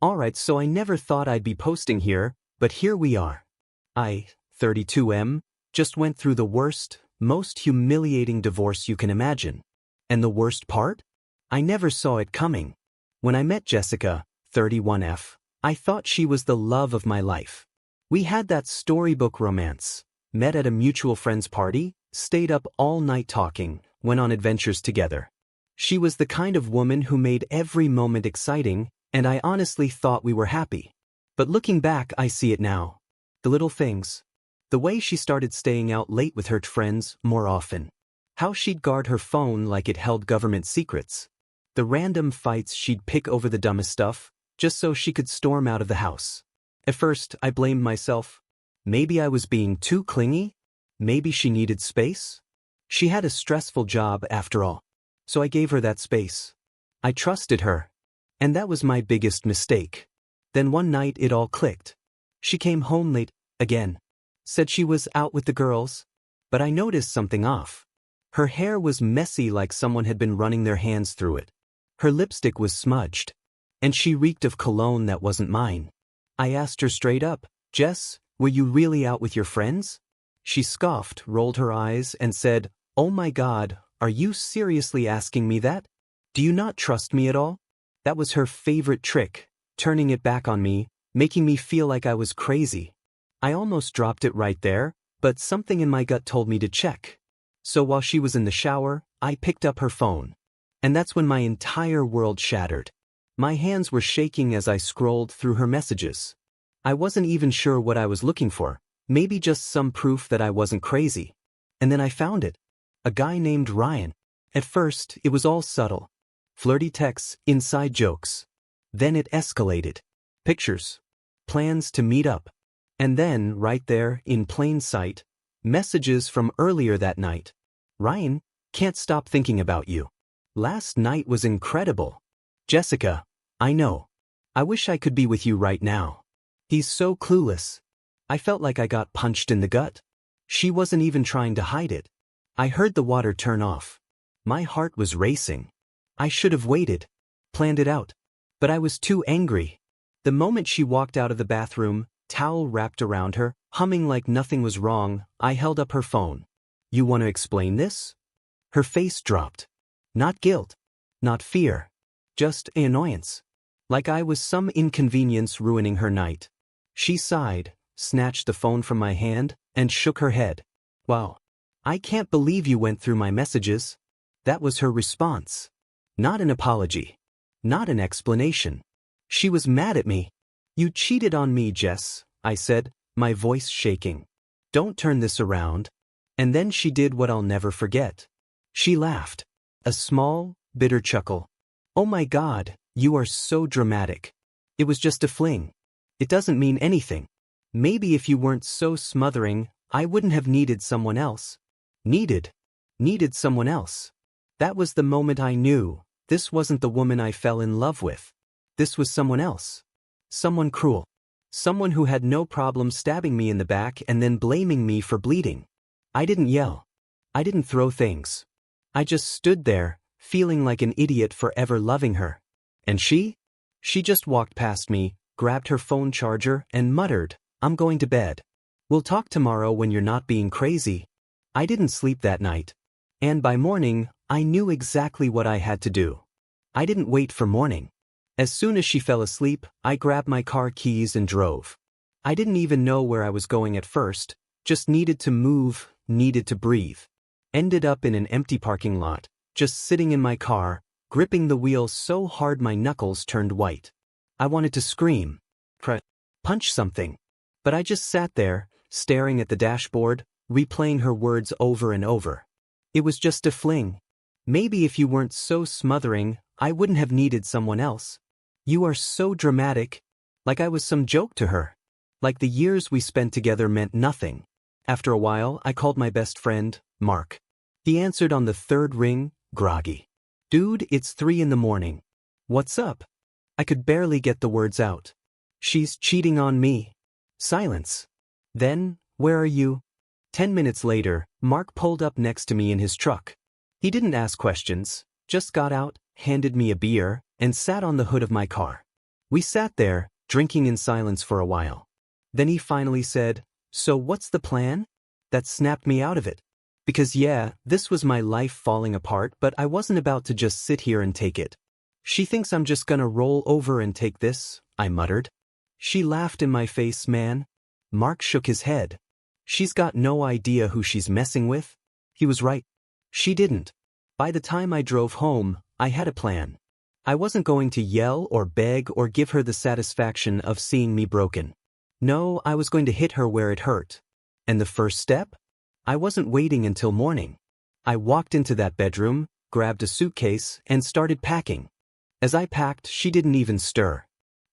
Alright, so I never thought I'd be posting here, but here we are. I, 32M, just went through the worst, most humiliating divorce you can imagine. And the worst part? I never saw it coming. When I met Jessica, 31F, I thought she was the love of my life. We had that storybook romance, met at a mutual friend's party, stayed up all night talking, went on adventures together. She was the kind of woman who made every moment exciting, and I honestly thought we were happy. But looking back, I see it now. The little things. The way she started staying out late with her friends more often. How she'd guard her phone like it held government secrets. The random fights she'd pick over the dumbest stuff, just so she could storm out of the house. At first, I blamed myself. Maybe I was being too clingy? Maybe she needed space? She had a stressful job after all. So I gave her that space. I trusted her. And that was my biggest mistake. Then one night it all clicked. She came home late, again. Said she was out with the girls. But I noticed something off. Her hair was messy like someone had been running their hands through it. Her lipstick was smudged. And she reeked of cologne that wasn't mine. I asked her straight up, "Jess, were you really out with your friends?" She scoffed, rolled her eyes, and said, "Oh my God, are you seriously asking me that? Do you not trust me at all?" That was her favorite trick, turning it back on me, making me feel like I was crazy. I almost dropped it right there, but something in my gut told me to check. So while she was in the shower, I picked up her phone. And that's when my entire world shattered. My hands were shaking as I scrolled through her messages. I wasn't even sure what I was looking for, maybe just some proof that I wasn't crazy. And then I found it. A guy named Ryan. At first, it was all subtle. Flirty texts, inside jokes. Then it escalated. Pictures. Plans to meet up. And then, right there, in plain sight, messages from earlier that night. "Ryan, can't stop thinking about you. Last night was incredible. Jessica, I know. I wish I could be with you right now. He's so clueless." I felt like I got punched in the gut. She wasn't even trying to hide it. I heard the water turn off. My heart was racing. I should have waited. Planned it out. But I was too angry. The moment she walked out of the bathroom, towel wrapped around her, humming like nothing was wrong, I held up her phone. "You want to explain this?" Her face dropped. Not guilt. Not fear. Just annoyance. Like I was some inconvenience ruining her night. She sighed, snatched the phone from my hand, and shook her head. "Wow. I can't believe you went through my messages." That was her response. Not an apology. Not an explanation. She was mad at me. "You cheated on me, Jess," I said, my voice shaking. "Don't turn this around." And then she did what I'll never forget. She laughed. A small, bitter chuckle. "Oh my God, you are so dramatic. It was just a fling. It doesn't mean anything. Maybe if you weren't so smothering, I wouldn't have needed someone else." Needed someone else. That was the moment I knew, this wasn't the woman I fell in love with. This was someone else. Someone cruel. Someone who had no problem stabbing me in the back and then blaming me for bleeding. I didn't yell. I didn't throw things. I just stood there, feeling like an idiot for ever loving her. And she? She just walked past me, grabbed her phone charger, and muttered, "I'm going to bed. We'll talk tomorrow when you're not being crazy." I didn't sleep that night. And by morning, I knew exactly what I had to do. I didn't wait for morning. As soon as she fell asleep, I grabbed my car keys and drove. I didn't even know where I was going at first, just needed to move, needed to breathe. Ended up in an empty parking lot, just sitting in my car, gripping the wheel so hard my knuckles turned white. I wanted to scream, punch something. But I just sat there, staring at the dashboard, replaying her words over and over. It was just a fling. Maybe if you weren't so smothering, I wouldn't have needed someone else. You are so dramatic. Like I was some joke to her. Like the years we spent together meant nothing. After a while, I called my best friend, Mark. He answered on the third ring, groggy. "Dude, it's 3 in the morning. What's up?" I could barely get the words out. "She's cheating on me." Silence. Then, "Where are you?" 10 minutes later, Mark pulled up next to me in his truck. He didn't ask questions, just got out, handed me a beer, and sat on the hood of my car. We sat there, drinking in silence for a while. Then he finally said, "So what's the plan?" That snapped me out of it. Because yeah, this was my life falling apart, but I wasn't about to just sit here and take it. "She thinks I'm just gonna roll over and take this," I muttered. "She laughed in my face, man." Mark shook his head. "She's got no idea who she's messing with." He was right. She didn't. By the time I drove home, I had a plan. I wasn't going to yell or beg or give her the satisfaction of seeing me broken. No, I was going to hit her where it hurt. And the first step? I wasn't waiting until morning. I walked into that bedroom, grabbed a suitcase, and started packing. As I packed, she didn't even stir.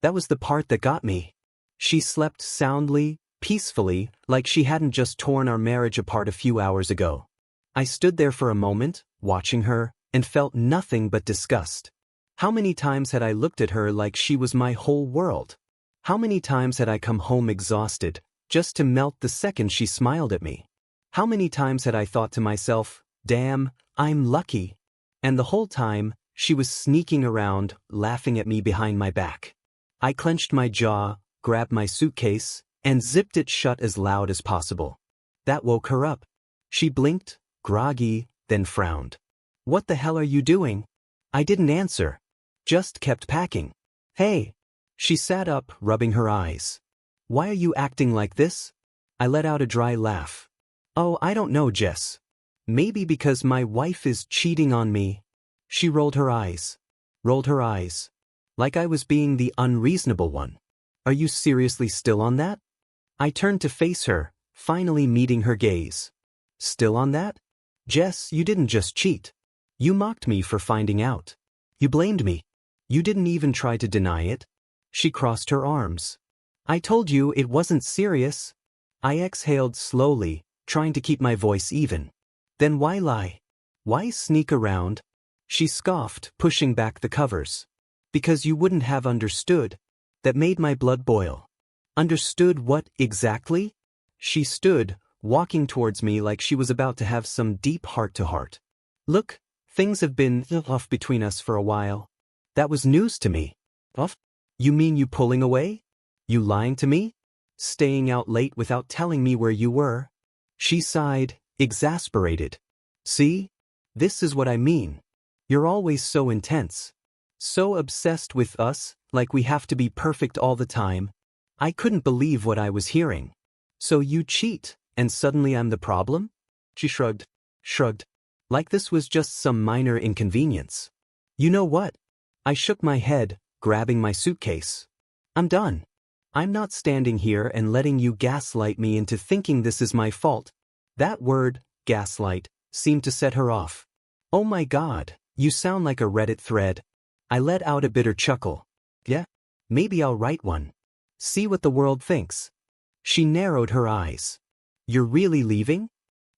That was the part that got me. She slept soundly, peacefully, like she hadn't just torn our marriage apart a few hours ago. I stood there for a moment, watching her, and felt nothing but disgust. How many times had I looked at her like she was my whole world? How many times had I come home exhausted, just to melt the second she smiled at me? How many times had I thought to myself, "Damn, I'm lucky." And the whole time, she was sneaking around, laughing at me behind my back. I clenched my jaw, grabbed my suitcase, and zipped it shut as loud as possible. That woke her up. She blinked, groggy, then frowned. "What the hell are you doing?" I didn't answer. Just kept packing. "Hey." She sat up, rubbing her eyes. "Why are you acting like this?" I let out a dry laugh. "Oh, I don't know, Jess. Maybe because my wife is cheating on me." She rolled her eyes. Like I was being the unreasonable one. "Are you seriously still on that?" I turned to face her, finally meeting her gaze. "Still on that? Jess, you didn't just cheat. You mocked me for finding out. You blamed me. You didn't even try to deny it." She crossed her arms. "I told you it wasn't serious." I exhaled slowly, trying to keep my voice even. "Then why lie? Why sneak around?" She scoffed, pushing back the covers. "Because you wouldn't have understood." That made my blood boil. Understood what exactly? She stood, walking towards me like she was about to have some deep heart-to-heart. "Look, things have been off between us for a while." That was news to me. "Off? You mean you pulling away? You lying to me? Staying out late without telling me where you were?" She sighed, exasperated. "See? This is what I mean. You're always so intense. So obsessed with us, like we have to be perfect all the time." I couldn't believe what I was hearing. "So you cheat, and suddenly I'm the problem?" She shrugged. Like this was just some minor inconvenience. "You know what?" I shook my head, grabbing my suitcase. "I'm done. I'm not standing here and letting you gaslight me into thinking this is my fault." That word, gaslight, seemed to set her off. "Oh my God, you sound like a Reddit thread." I let out a bitter chuckle. "Yeah, maybe I'll write one. See what the world thinks." She narrowed her eyes. "You're really leaving?"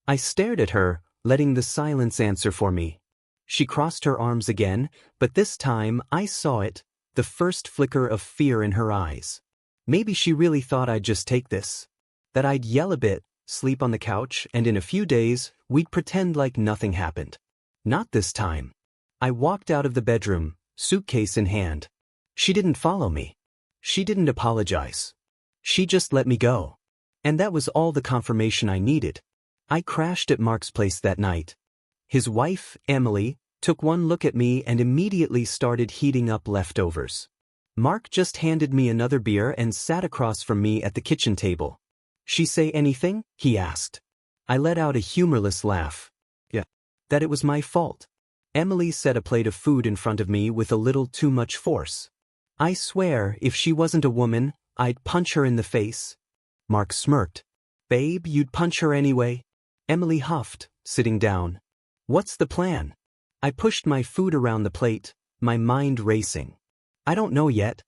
I stared at her, letting the silence answer for me. She crossed her arms again, but this time I saw it, the first flicker of fear in her eyes. Maybe she really thought I'd just take this. That I'd yell a bit, sleep on the couch, and in a few days, we'd pretend like nothing happened. Not this time. I walked out of the bedroom, suitcase in hand. She didn't follow me. She didn't apologize. She just let me go. And that was all the confirmation I needed. I crashed at Mark's place that night. His wife, Emily, took one look at me and immediately started heating up leftovers. Mark just handed me another beer and sat across from me at the kitchen table. "She say anything?" he asked. I let out a humorless laugh. "Yeah. That it was my fault." Emily set a plate of food in front of me with a little too much force. "I swear, if she wasn't a woman, I'd punch her in the face." Mark smirked. "Babe, you'd punch her anyway." Emily huffed, sitting down. "What's the plan?" I pushed my food around the plate, my mind racing. "I don't know yet.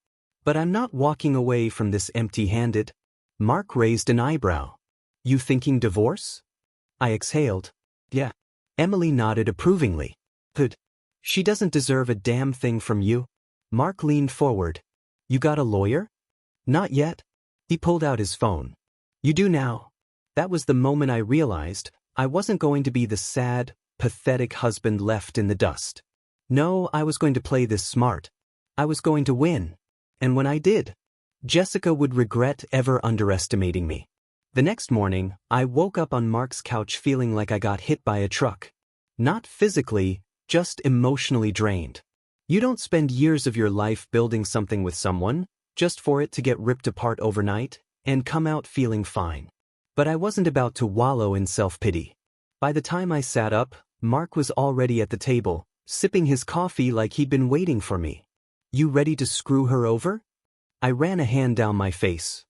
But I'm not walking away from this empty-handed." Mark raised an eyebrow. "You thinking divorce?" I exhaled. "Yeah." Emily nodded approvingly. "Good. She doesn't deserve a damn thing from you." Mark leaned forward. "You got a lawyer?" "Not yet." He pulled out his phone. "You do now." That was the moment I realized I wasn't going to be the sad, pathetic husband left in the dust. No, I was going to play this smart. I was going to win. And when I did, Jessica would regret ever underestimating me. The next morning, I woke up on Mark's couch feeling like I got hit by a truck. Not physically, just emotionally drained. You don't spend years of your life building something with someone, just for it to get ripped apart overnight, and come out feeling fine. But I wasn't about to wallow in self-pity. By the time I sat up, Mark was already at the table, sipping his coffee like he'd been waiting for me. "You ready to screw her over?" I ran a hand down my face.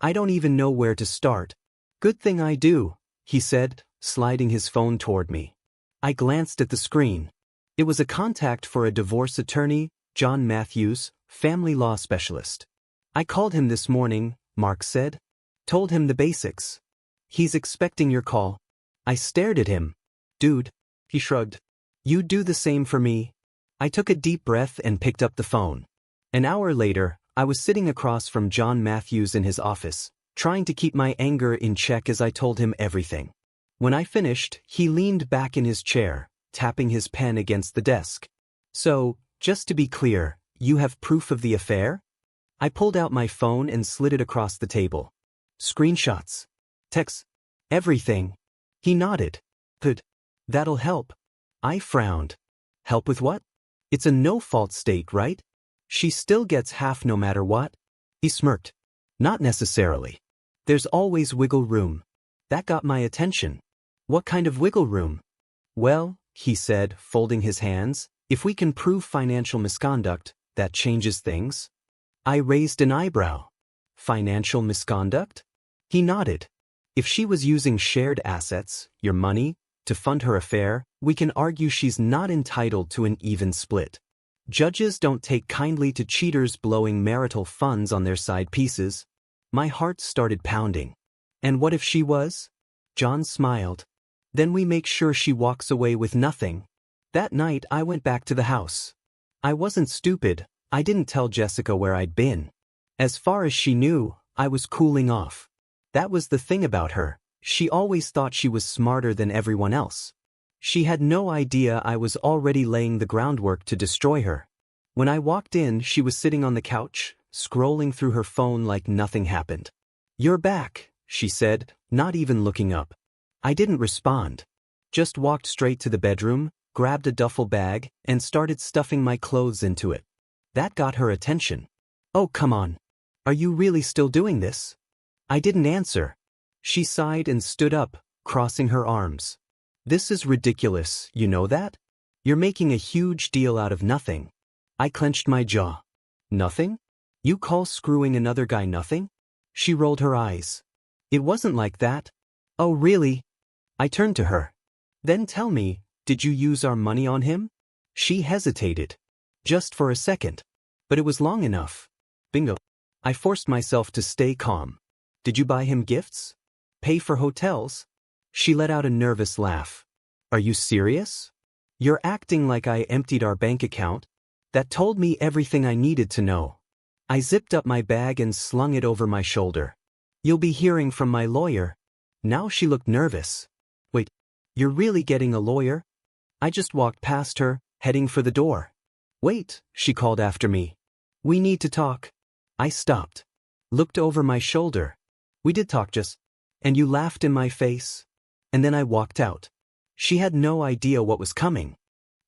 "I don't even know where to start." "Good thing I do," he said, sliding his phone toward me. I glanced at the screen. It was a contact for a divorce attorney, John Matthews, family law specialist. "I called him this morning," Mark said. "Told him the basics. He's expecting your call." I stared at him. "Dude," he shrugged. "You do the same for me." I took a deep breath and picked up the phone. An hour later, I was sitting across from John Matthews in his office, trying to keep my anger in check as I told him everything. When I finished, he leaned back in his chair, tapping his pen against the desk. "So, just to be clear, you have proof of the affair?" I pulled out my phone and slid it across the table. "Screenshots. Texts. Everything." He nodded. "Good. That'll help." I frowned. "Help with what? It's a no-fault state, right? She still gets half no matter what?" He smirked. "Not necessarily. There's always wiggle room." That got my attention. "What kind of wiggle room?" "Well," he said, folding his hands, "if we can prove financial misconduct, that changes things." I raised an eyebrow. "Financial misconduct?" He nodded. "If she was using shared assets, your money, to fund her affair, we can argue she's not entitled to an even split. Judges don't take kindly to cheaters blowing marital funds on their side pieces." My heart started pounding. "And what if she was?" John smiled. "Then we make sure she walks away with nothing." That night I went back to the house. I wasn't stupid. I didn't tell Jessica where I'd been. As far as she knew, I was cooling off. That was the thing about her. She always thought she was smarter than everyone else. She had no idea I was already laying the groundwork to destroy her. When I walked in, she was sitting on the couch, scrolling through her phone like nothing happened. "You're back," she said, not even looking up. I didn't respond. Just walked straight to the bedroom, grabbed a duffel bag, and started stuffing my clothes into it. That got her attention. "Oh, come on. Are you really still doing this?" I didn't answer. She sighed and stood up, crossing her arms. "This is ridiculous, you know that? You're making a huge deal out of nothing." I clenched my jaw. "Nothing? You call screwing another guy nothing?" She rolled her eyes. "It wasn't like that." "Oh, really?" I turned to her. "Then tell me, did you use our money on him?" She hesitated. Just for a second. But it was long enough. Bingo. I forced myself to stay calm. "Did you buy him gifts? Pay for hotels?" She let out a nervous laugh. "Are you serious? You're acting like I emptied our bank account." That told me everything I needed to know. I zipped up my bag and slung it over my shoulder. "You'll be hearing from my lawyer." Now she looked nervous. "Wait, you're really getting a lawyer?" I just walked past her, heading for the door. "Wait," she called after me. "We need to talk." I stopped. Looked over my shoulder. "We did talk just. And you laughed in my face." And then I walked out. She had no idea what was coming.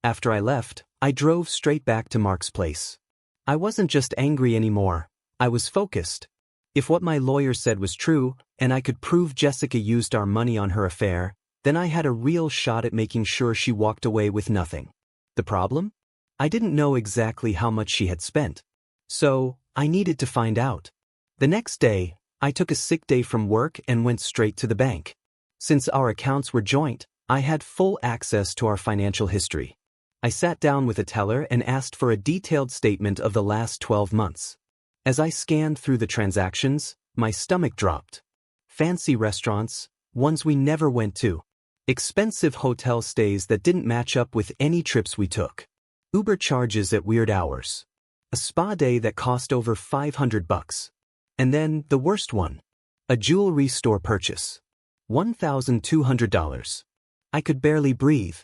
After I left, I drove straight back to Mark's place. I wasn't just angry anymore. I was focused. If what my lawyer said was true, and I could prove Jessica used our money on her affair, then I had a real shot at making sure she walked away with nothing. The problem? I didn't know exactly how much she had spent. So, I needed to find out. The next day, I took a sick day from work and went straight to the bank. Since our accounts were joint, I had full access to our financial history. I sat down with a teller and asked for a detailed statement of the last 12 months. As I scanned through the transactions, my stomach dropped. Fancy restaurants, ones we never went to. Expensive hotel stays that didn't match up with any trips we took. Uber charges at weird hours. A spa day that cost over $500. And then, the worst one. A jewelry store purchase. $1,200. I could barely breathe.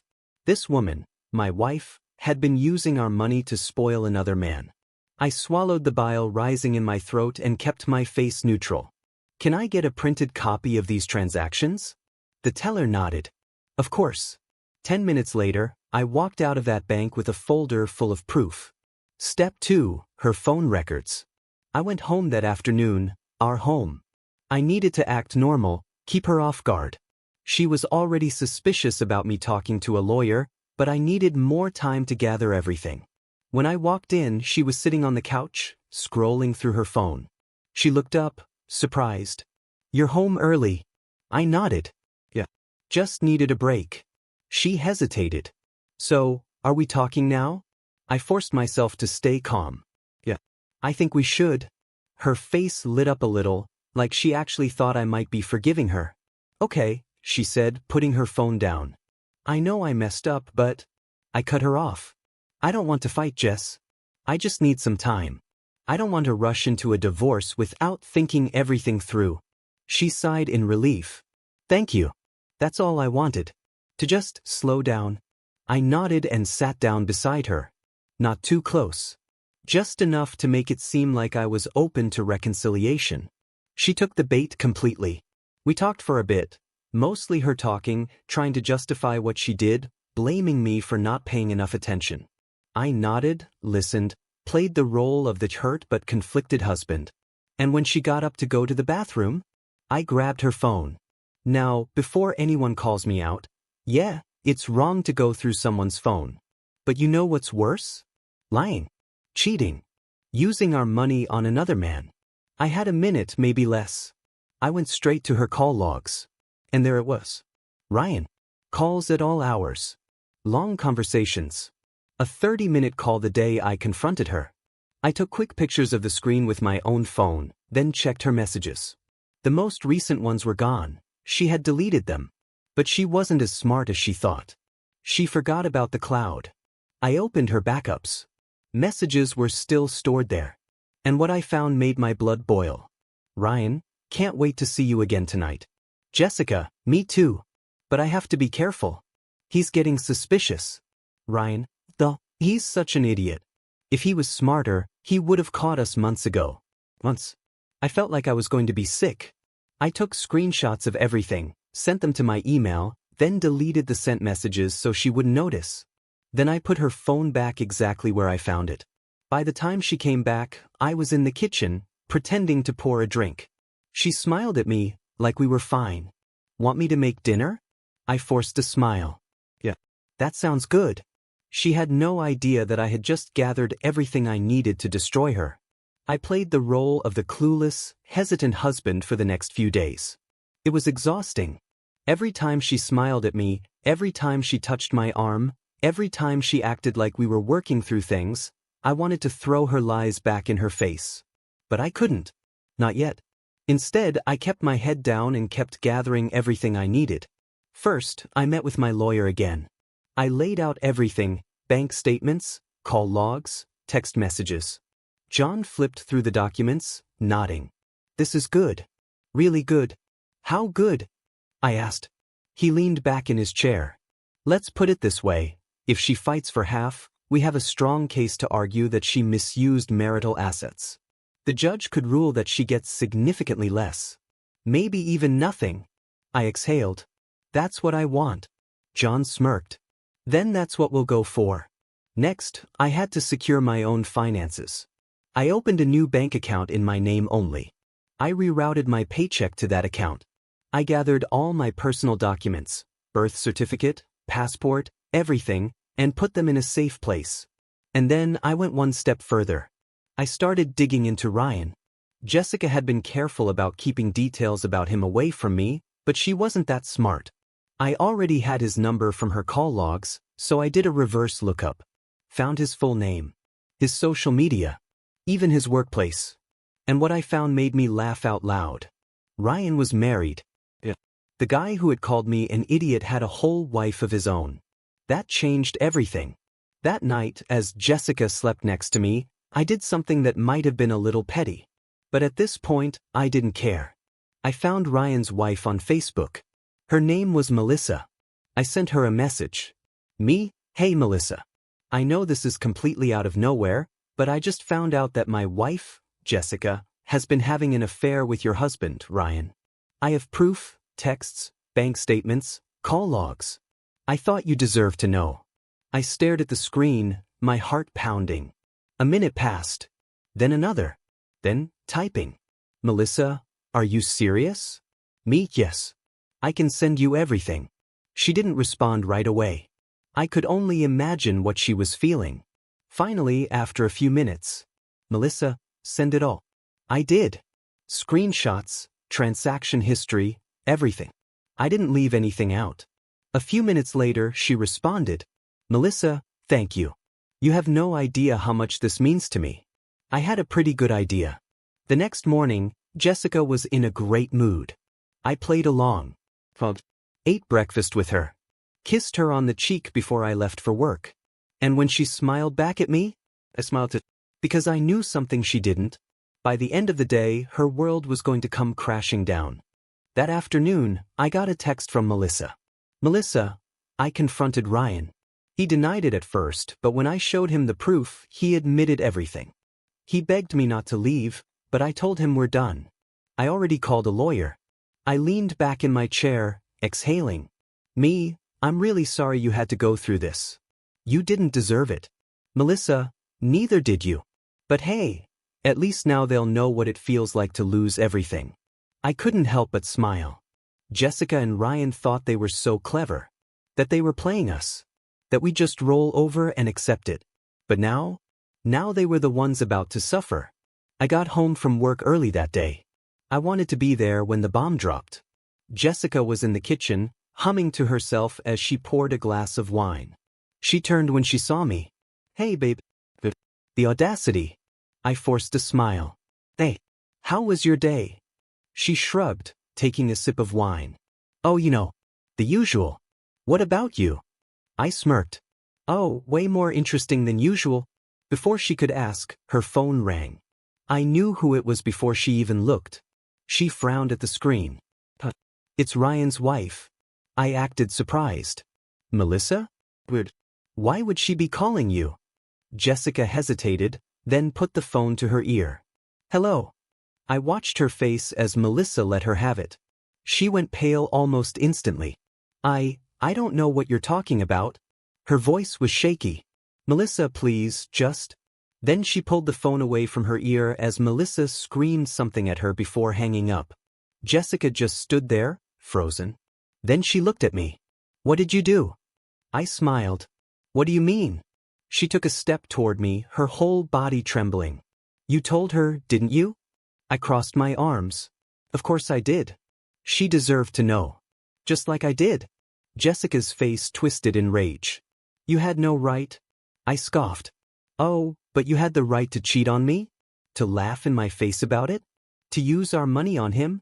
This woman, my wife, had been using our money to spoil another man. I swallowed the bile rising in my throat and kept my face neutral. Can I get a printed copy of these transactions? The teller nodded. Of course. 10 minutes later, I walked out of that bank with a folder full of proof. Step 2, her phone records. I went home that afternoon, our home. I needed to act normal, keep her off guard. She was already suspicious about me talking to a lawyer, but I needed more time to gather everything. When I walked in, she was sitting on the couch, scrolling through her phone. She looked up, surprised. You're home early. I nodded. Yeah. Just needed a break. She hesitated. So, are we talking now? I forced myself to stay calm. Yeah. I think we should. Her face lit up a little, like she actually thought I might be forgiving her. Okay, she said, putting her phone down. I know I messed up, but... I cut her off. I don't want to fight, Jess. I just need some time. I don't want to rush into a divorce without thinking everything through. She sighed in relief. Thank you. That's all I wanted. To just slow down. I nodded and sat down beside her. Not too close. Just enough to make it seem like I was open to reconciliation. She took the bait completely. We talked for a bit, mostly her talking, trying to justify what she did, blaming me for not paying enough attention. I nodded, listened, played the role of the hurt but conflicted husband. And when she got up to go to the bathroom, I grabbed her phone. Now, before anyone calls me out, yeah, it's wrong to go through someone's phone. But you know what's worse? Lying. Cheating. Using our money on another man. I had a minute, maybe less. I went straight to her call logs. And there it was. Ryan. Calls at all hours. Long conversations. A 30-minute call the day I confronted her. I took quick pictures of the screen with my own phone, then checked her messages. The most recent ones were gone. She had deleted them. But she wasn't as smart as she thought. She forgot about the cloud. I opened her backups. Messages were still stored there. And what I found made my blood boil. Ryan, can't wait to see you again tonight. Jessica, me too. But I have to be careful. He's getting suspicious. Ryan, though, he's such an idiot. If he was smarter, he would have caught us months ago. Once. I felt like I was going to be sick. I took screenshots of everything, sent them to my email, then deleted the sent messages so she wouldn't notice. Then I put her phone back exactly where I found it. By the time she came back, I was in the kitchen, pretending to pour a drink. She smiled at me, like we were fine. Want me to make dinner? I forced a smile. Yeah. That sounds good. She had no idea that I had just gathered everything I needed to destroy her. I played the role of the clueless, hesitant husband for the next few days. It was exhausting. Every time she smiled at me, every time she touched my arm, every time she acted like we were working through things, I wanted to throw her lies back in her face. But I couldn't. Not yet. Instead, I kept my head down and kept gathering everything I needed. First, I met with my lawyer again. I laid out everything, bank statements, call logs, text messages. John flipped through the documents, nodding. This is good. Really good. How good? I asked. He leaned back in his chair. Let's put it this way. If she fights for half, we have a strong case to argue that she misused marital assets. The judge could rule that she gets significantly less. Maybe even nothing. I exhaled. That's what I want. John smirked. Then that's what we'll go for. Next, I had to secure my own finances. I opened a new bank account in my name only. I rerouted my paycheck to that account. I gathered all my personal documents, birth certificate, passport, everything, and put them in a safe place. And then I went one step further. I started digging into Ryan. Jessica had been careful about keeping details about him away from me, but she wasn't that smart. I already had his number from her call logs, so I did a reverse lookup. Found his full name, his social media, even his workplace. And what I found made me laugh out loud. Ryan was married. The guy who had called me an idiot had a whole wife of his own. That changed everything. That night, as Jessica slept next to me, I did something that might have been a little petty. But at this point, I didn't care. I found Ryan's wife on Facebook. Her name was Melissa. I sent her a message. Me, hey Melissa. I know this is completely out of nowhere, But I just found out that my wife, Jessica, has been having an affair with your husband, Ryan. I have proof, texts, bank statements, call logs. I thought you deserved to know. I stared at the screen, my heart pounding. A minute passed. Then another. Then, typing. Melissa, are you serious? Me, yes. I can send you everything. She didn't respond right away. I could only imagine what she was feeling. Finally, after a few minutes, Melissa, send it all. I did. Screenshots, transaction history, everything. I didn't leave anything out. A few minutes later, she responded, Melissa, thank you. You have no idea how much this means to me. I had a pretty good idea. The next morning, Jessica was in a great mood. I played along. Ate breakfast with her. Kissed her on the cheek before I left for work. And when she smiled back at me, I smiled too, because I knew something she didn't. By the end of the day, her world was going to come crashing down. That afternoon, I got a text from Melissa. Melissa, I confronted Ryan. He denied it at first, but when I showed him the proof, he admitted everything. He begged me not to leave, but I told him we're done. I already called a lawyer. I leaned back in my chair, exhaling. I'm really sorry you had to go through this. You didn't deserve it. Melissa, neither did you. But hey, at least now they'll know what it feels like to lose everything. I couldn't help but smile. Jessica and Ryan thought they were so clever. That they were playing us. That we just roll over and accept it. But now they were the ones about to suffer. I got home from work early that day. I wanted to be there when the bomb dropped. Jessica was in the kitchen, humming to herself as she poured a glass of wine. She turned when she saw me. Hey, babe. The audacity. I forced a smile. Hey, how was your day? She shrugged, taking a sip of wine. Oh, the usual. What about you? I smirked. Oh, way more interesting than usual. Before she could ask, her phone rang. I knew who it was before she even looked. She frowned at the screen. It's Ryan's wife. I acted surprised. Melissa? Weird. Why would she be calling you? Jessica hesitated, then put the phone to her ear. Hello. I watched her face as Melissa let her have it. She went pale almost instantly. I don't know what you're talking about. Her voice was shaky. Melissa, please, just... Then she pulled the phone away from her ear as Melissa screamed something at her before hanging up. Jessica just stood there, frozen. Then she looked at me. What did you do? I smiled. What do you mean? She took a step toward me, her whole body trembling. You told her, didn't you? I crossed my arms. Of course I did. She deserved to know. Just like I did. Jessica's face twisted in rage. You had no right. I scoffed. Oh, but you had the right to cheat on me? To laugh in my face about it? To use our money on him?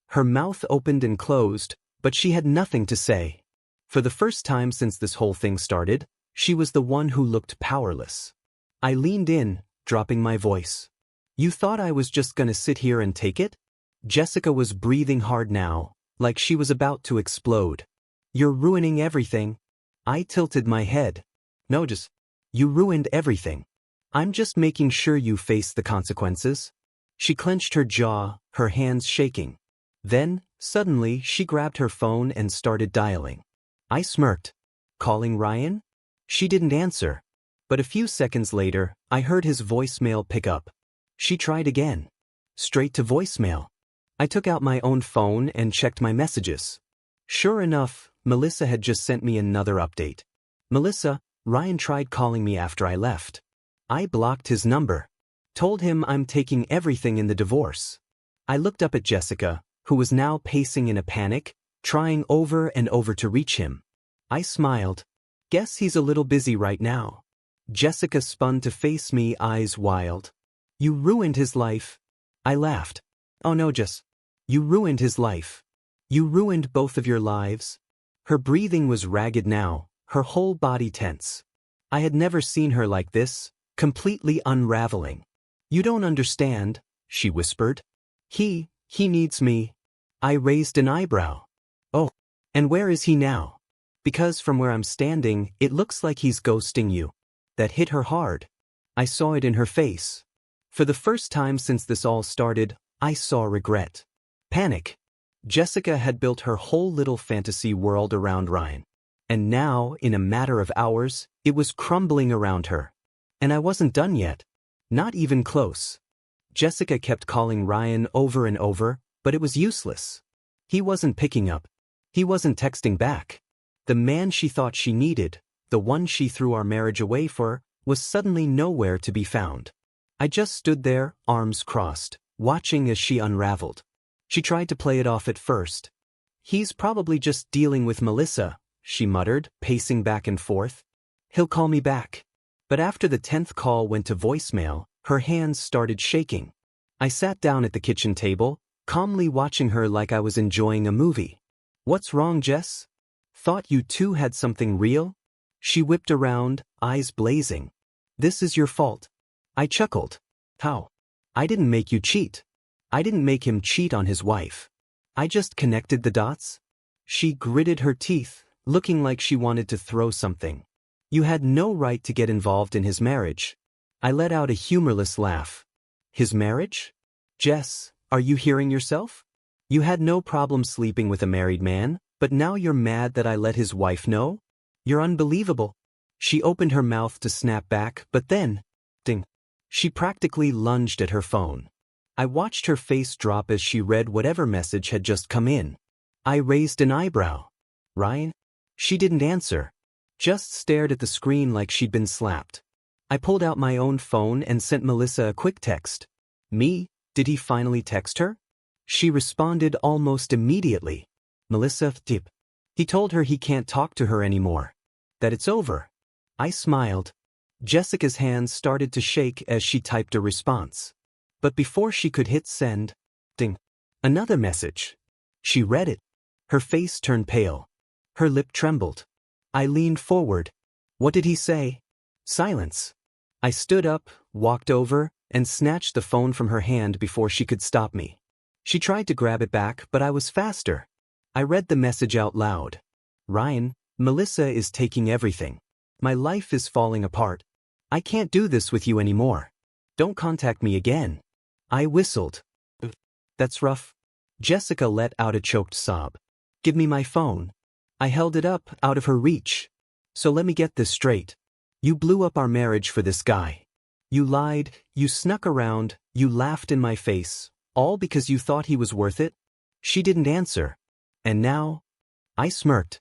Her mouth opened and closed, but she had nothing to say. For the first time since this whole thing started, she was the one who looked powerless. I leaned in, dropping my voice. You thought I was just gonna sit here and take it? Jessica was breathing hard now, like she was about to explode. You're ruining everything. I tilted my head. No, just... You ruined everything. I'm just making sure you face the consequences. She clenched her jaw, her hands shaking. Then, suddenly, she grabbed her phone and started dialing. I smirked. Calling Ryan? She didn't answer. But a few seconds later, I heard his voicemail pick up. She tried again. Straight to voicemail. I took out my own phone and checked my messages. Sure enough, Melissa had just sent me another update. Melissa, Ryan tried calling me after I left. I blocked his number. Told him I'm taking everything in the divorce. I looked up at Jessica, who was now pacing in a panic, trying over and over to reach him. I smiled. Guess he's a little busy right now. Jessica spun to face me, eyes wild. You ruined his life. I laughed. Oh no, Jess. You ruined his life. You ruined both of your lives. Her breathing was ragged now, her whole body tense. I had never seen her like this, completely unraveling. You don't understand, she whispered. He needs me. I raised an eyebrow. Oh, and where is he now? Because from where I'm standing, it looks like he's ghosting you. That hit her hard. I saw it in her face. For the first time since this all started, I saw regret. Panic. Jessica had built her whole little fantasy world around Ryan. And now, in a matter of hours, it was crumbling around her. And I wasn't done yet. Not even close. Jessica kept calling Ryan over and over, but it was useless. He wasn't picking up. He wasn't texting back. The man she thought she needed, the one she threw our marriage away for, was suddenly nowhere to be found. I just stood there, arms crossed, watching as she unraveled. She tried to play it off at first. He's probably just dealing with Melissa, she muttered, pacing back and forth. He'll call me back. But after the 10th call went to voicemail, her hands started shaking. I sat down at the kitchen table, calmly watching her like I was enjoying a movie. What's wrong, Jess? Thought you two had something real? She whipped around, eyes blazing. This is your fault. I chuckled. How? I didn't make you cheat. I didn't make him cheat on his wife. I just connected the dots. She gritted her teeth, looking like she wanted to throw something. You had no right to get involved in his marriage. I let out a humorless laugh. His marriage? Jess, are you hearing yourself? You had no problem sleeping with a married man, but now you're mad that I let his wife know? You're unbelievable. She opened her mouth to snap back, but then, ding. She practically lunged at her phone. I watched her face drop as she read whatever message had just come in. I raised an eyebrow. Ryan? She didn't answer. Just stared at the screen like she'd been slapped. I pulled out my own phone and sent Melissa a quick text. Me? Did he finally text her? She responded almost immediately. Melissa, tip. He told her he can't talk to her anymore. That it's over. I smiled. Jessica's hands started to shake as she typed a response. But before she could hit send, ding, another message. She read it. Her face turned pale. Her lip trembled. I leaned forward. What did he say? Silence. I stood up, walked over, and snatched the phone from her hand before she could stop me. She tried to grab it back, but I was faster. I read the message out loud. Ryan, Melissa is taking everything. My life is falling apart. I can't do this with you anymore. Don't contact me again. I whistled. That's rough. Jessica let out a choked sob. Give me my phone. I held it up, out of her reach. So let me get this straight. You blew up our marriage for this guy. You lied, you snuck around, you laughed in my face, all because you thought he was worth it? She didn't answer. And now? I smirked.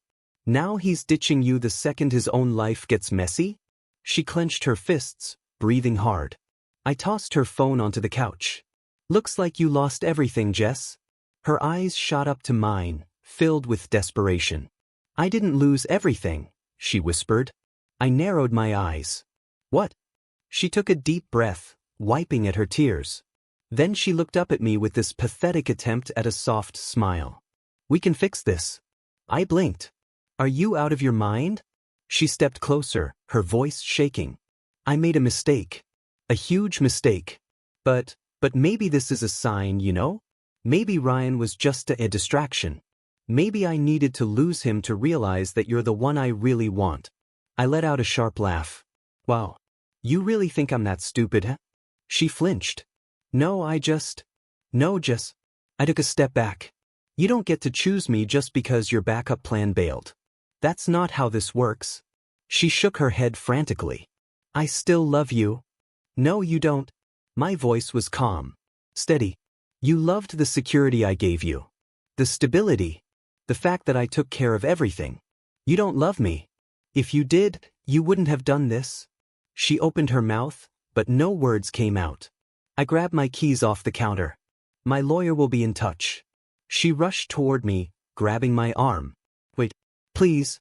Now he's ditching you the second his own life gets messy? She clenched her fists, breathing hard. I tossed her phone onto the couch. Looks like you lost everything, Jess. Her eyes shot up to mine, filled with desperation. I didn't lose everything, she whispered. I narrowed my eyes. What? She took a deep breath, wiping at her tears. Then she looked up at me with this pathetic attempt at a soft smile. We can fix this. I blinked. Are you out of your mind? She stepped closer, her voice shaking. I made a mistake. A huge mistake. But maybe this is a sign, you know? Maybe Ryan was just a distraction. Maybe I needed to lose him to realize that you're the one I really want. I let out a sharp laugh. Wow. You really think I'm that stupid, huh? She flinched. No, Jess. I took a step back. You don't get to choose me just because your backup plan bailed. That's not how this works. She shook her head frantically. I still love you. No, you don't. My voice was calm, steady. You loved the security I gave you. The stability. The fact that I took care of everything. You don't love me. If you did, you wouldn't have done this. She opened her mouth, but no words came out. I grabbed my keys off the counter. My lawyer will be in touch. She rushed toward me, grabbing my arm. Wait, please.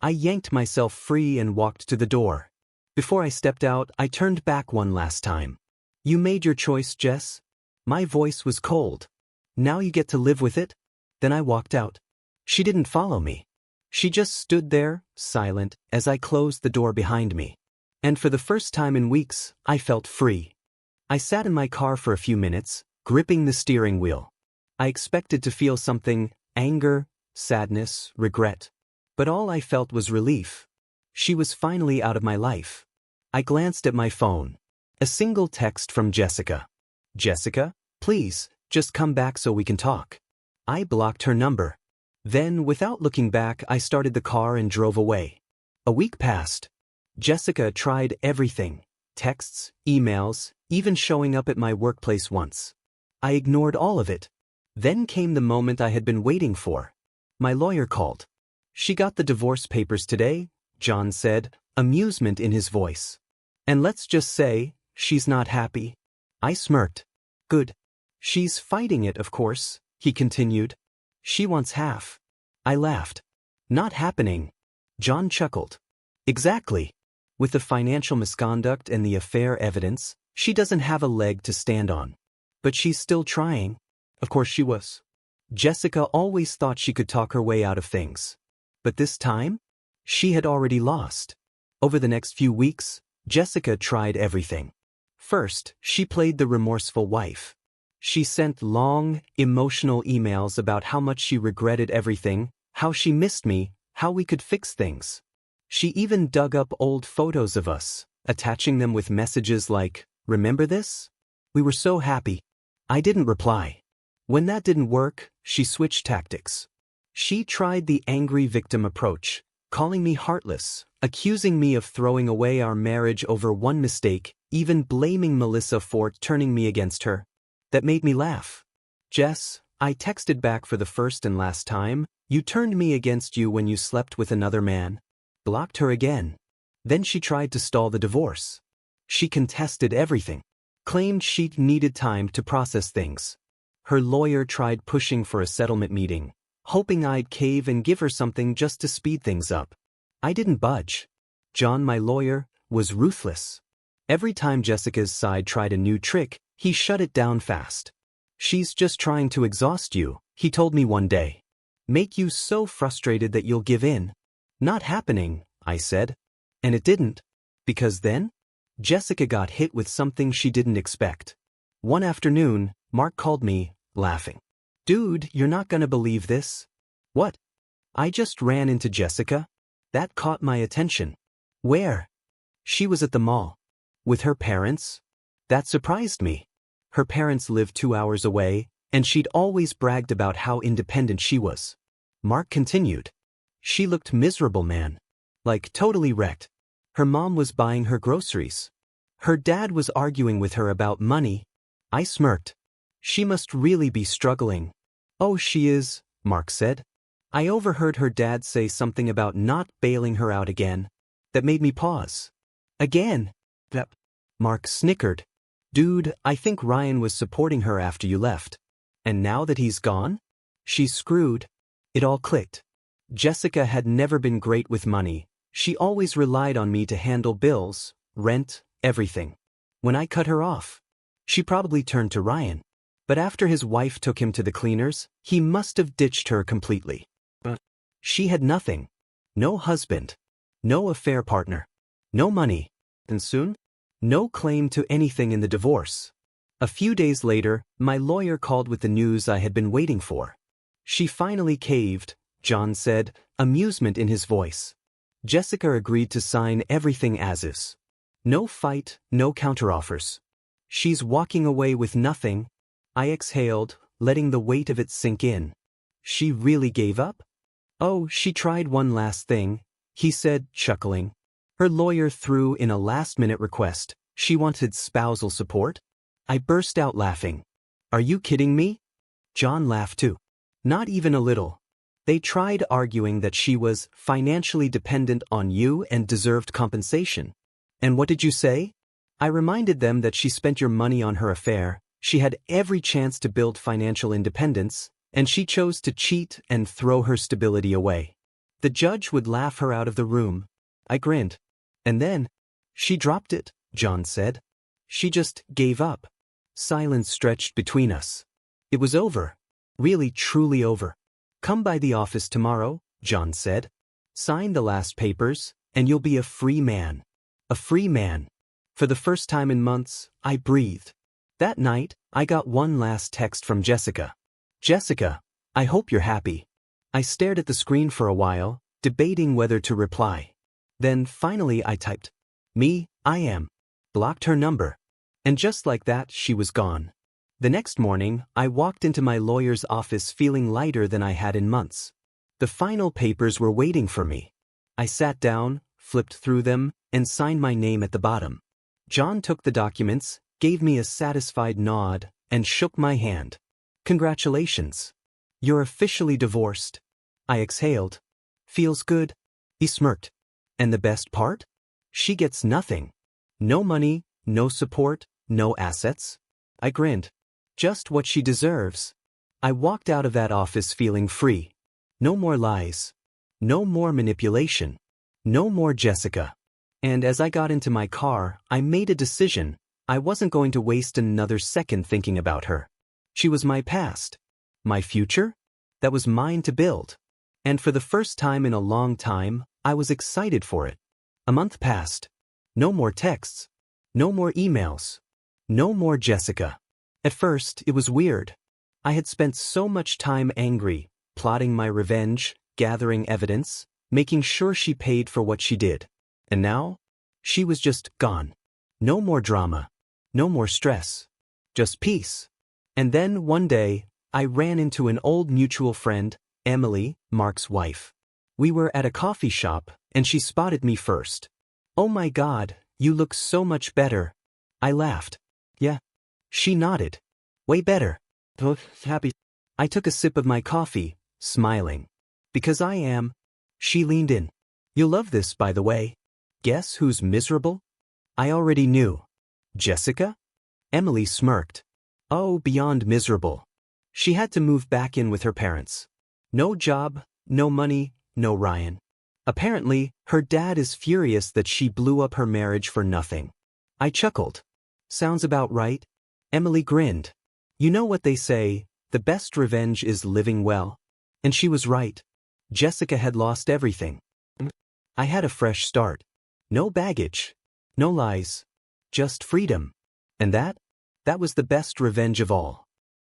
I yanked myself free and walked to the door. Before I stepped out, I turned back one last time. You made your choice, Jess. My voice was cold. Now you get to live with it? Then I walked out. She didn't follow me. She just stood there, silent, as I closed the door behind me. And for the first time in weeks, I felt free. I sat in my car for a few minutes, gripping the steering wheel. I expected to feel something, anger, sadness, regret. But all I felt was relief. She was finally out of my life. I glanced at my phone. A single text from Jessica. Jessica, please, just come back so we can talk. I blocked her number. Then, without looking back, I started the car and drove away. A week passed. Jessica tried everything. Texts, emails, even showing up at my workplace once. I ignored all of it. Then came the moment I had been waiting for. My lawyer called. She got the divorce papers today, John said, amusement in his voice. And let's just say, she's not happy. I smirked. Good. She's fighting it, of course, he continued. She wants half. I laughed. Not happening. John chuckled. Exactly. With the financial misconduct and the affair evidence, she doesn't have a leg to stand on. But she's still trying. Of course she was. Jessica always thought she could talk her way out of things. But this time? She had already lost. Over the next few weeks, Jessica tried everything. First, she played the remorseful wife. She sent long, emotional emails about how much she regretted everything, how she missed me, how we could fix things. She even dug up old photos of us, attaching them with messages like, "Remember this? We were so happy." I didn't reply. When that didn't work, she switched tactics. She tried the angry victim approach, calling me heartless, accusing me of throwing away our marriage over one mistake, even blaming Melissa for turning me against her. That made me laugh. Jess, I texted back for the first and last time, you turned me against you when you slept with another man. Blocked her again. Then she tried to stall the divorce. She contested everything. Claimed she needed time to process things. Her lawyer tried pushing for a settlement meeting, hoping I'd cave and give her something just to speed things up. I didn't budge. John, my lawyer, was ruthless. Every time Jessica's side tried a new trick, he shut it down fast. She's just trying to exhaust you, he told me one day. Make you so frustrated that you'll give in. Not happening, I said. And it didn't. Because then, Jessica got hit with something she didn't expect. One afternoon, Mark called me, laughing. Dude, you're not gonna believe this. What? I just ran into Jessica. That caught my attention. Where? She was at the mall. With her parents? That surprised me. Her parents lived 2 hours away, and she'd always bragged about how independent she was. Mark continued. She looked miserable, man. Like totally wrecked. Her mom was buying her groceries. Her dad was arguing with her about money. I smirked. She must really be struggling. Oh, she is, Mark said. I overheard her dad say something about not bailing her out again. That made me pause. Again? Yep. Mark snickered. Dude, I think Ryan was supporting her after you left. And now that he's gone? She's screwed. It all clicked. Jessica had never been great with money. She always relied on me to handle bills, rent, everything. When I cut her off, she probably turned to Ryan. But after his wife took him to the cleaners, he must have ditched her completely. But she had nothing. No husband. No affair partner. No money. And soon, no claim to anything in the divorce. A few days later, my lawyer called with the news I had been waiting for. She finally caved, John said, amusement in his voice. Jessica agreed to sign everything as is. No fight, no counteroffers. She's walking away with nothing. I exhaled, letting the weight of it sink in. She really gave up? Oh, she tried one last thing, he said, chuckling. Her lawyer threw in a last-minute request. She wanted spousal support. I burst out laughing. Are you kidding me? John laughed too. Not even a little. They tried arguing that she was financially dependent on you and deserved compensation. And what did you say? I reminded them that she spent your money on her affair, she had every chance to build financial independence, and she chose to cheat and throw her stability away. The judge would laugh her out of the room. I grinned. And then, she dropped it, John said. She just gave up. Silence stretched between us. It was over. Really, truly over. Come by the office tomorrow, John said. Sign the last papers, and you'll be a free man. A free man. For the first time in months, I breathed. That night, I got one last text from Jessica. Jessica, I hope you're happy. I stared at the screen for a while, debating whether to reply. Then finally I typed, me, I am. Blocked her number. And just like that, she was gone. The next morning, I walked into my lawyer's office feeling lighter than I had in months. The final papers were waiting for me. I sat down, flipped through them, and signed my name at the bottom. John took the documents, gave me a satisfied nod, and shook my hand. Congratulations. You're officially divorced. I exhaled. Feels good. He smirked. And the best part? She gets nothing. No money, no support, no assets. I grinned. Just what she deserves. I walked out of that office feeling free. No more lies. No more manipulation. No more Jessica. And as I got into my car, I made a decision. I wasn't going to waste another second thinking about her. She was my past. My future? That was mine to build. And for the first time in a long time, I was excited for it. A month passed. No more texts. No more emails. No more Jessica. At first, it was weird. I had spent so much time angry, plotting my revenge, gathering evidence, making sure she paid for what she did. And now? She was just gone. No more drama. No more stress. Just peace. And then, one day, I ran into an old mutual friend, Emily, Mark's wife. We were at a coffee shop, and she spotted me first. "Oh my God, you look so much better." I laughed. "Yeah." She nodded. "Way better." "Oh, happy." I took a sip of my coffee, smiling. "Because I am." She leaned in. "You'll love this, by the way. Guess who's miserable?" I already knew. "Jessica?" Emily smirked. "Oh, beyond miserable. She had to move back in with her parents. No job, no money, no Ryan. Apparently, her dad is furious that she blew up her marriage for nothing." I chuckled. "Sounds about right." Emily grinned. "You know what they say, the best revenge is living well." And she was right. Jessica had lost everything. I had a fresh start. No baggage. No lies. Just freedom. And that was the best revenge of all.